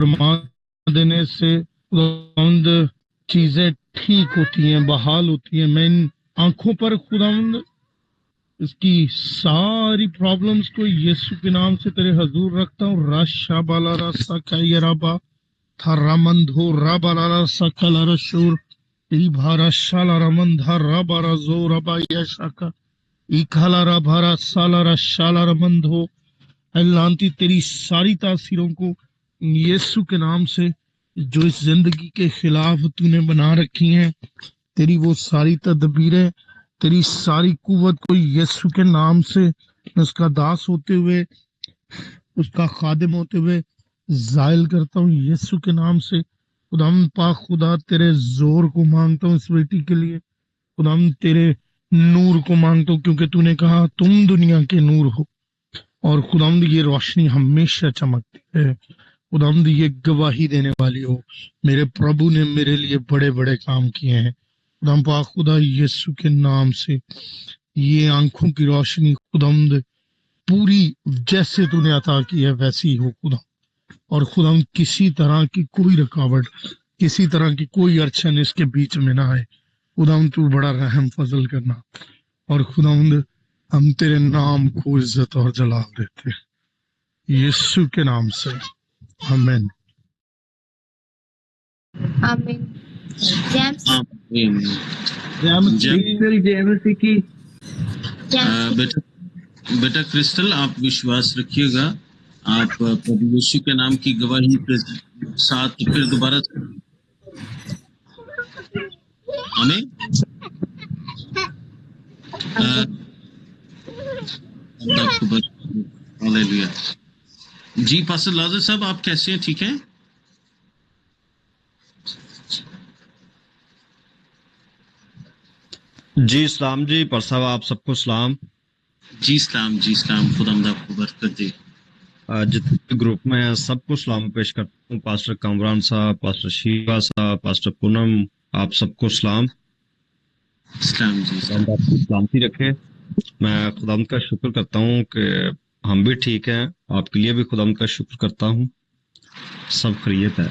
फरमा देने से खुदावंद चीजें ठीक होती हैं, बहाल होती हैं। मैं इन आंखों पर खुदावंद इसकी सारी प्रॉब्लम्स को यीशु के नाम से तेरे हजूर रखता हूँ। राशा बाला रासा कायराबा था रामंधो राबाला सकला रशूर ई भारा शाला रमंधा राबारा जो रबा यशाका ई खाला रा भारा साला रा शाला रमंधो। अल्लांती तेरी सारी तासीरों को यीशु के नाम से जो इस जिंदगी के खिलाफ तूने बना रखी हैं, तेरी वो सारी तदबीरें, तेरी सारी कुव्वत को यीशु के नाम से उसका दास होते हुए, उसका खादिम होते हुए जायल करता हूँ यीशु के नाम से। खुदाम पाक खुदा तेरे जोर को मांगता हूँ इस बेटी के लिए। खुदाम तेरे नूर को मांगता हूँ, क्योंकि तूने कहा तुम दुनिया के नूर हो और खुदाम ये रोशनी हमेशा चमकती है। खुदाम ये गवाही देने वाली हो, मेरे प्रभु ने मेरे लिए बड़े बड़े काम किए हैं। खुदाम पाक खुदा यीशु के नाम से ये आंखों की रोशनी खुदाम पूरी जैसे तूने अता की है वैसी ही हो खुदा। और खुदा किसी तरह की कोई रुकावट, किसी तरह की कोई अड़चन इसके बीच में ना आए। खुदा तू बड़ा रहम फजल करना। और खुदा हम तेरे नाम को इज्जत और जलाल देते यीशु के नाम से, आमीन। आमीन। जेम्स बेटा क्रिस्टल, आप विश्वास रखिएगा, आप प्रभु यीशु के नाम की गवाही के साथ फिर दोबारा आमीन। हालेलुया। जी पास्टर लाजर साहब, आप कैसे हैं? ठीक हैं? जी सलाम जी पर साहब, आप सबको सलाम। जी सलाम, जी सलाम, खुदावंद आपको बरकत दे। जितने ग्रुप में है सबको सलाम पेश करता हूँ। पास्टर कामरान साहब, पास्टर शीबा साहब, पास्टर पूनम, आप सबको सलाम। सलाम जी, सलामती रखे। मैं खुदावंद का शुक्र करता हूँ कि हम भी ठीक हैं। आपके लिए भी खुदावंद का शुक्र करता हूँ। सब खैरियत है।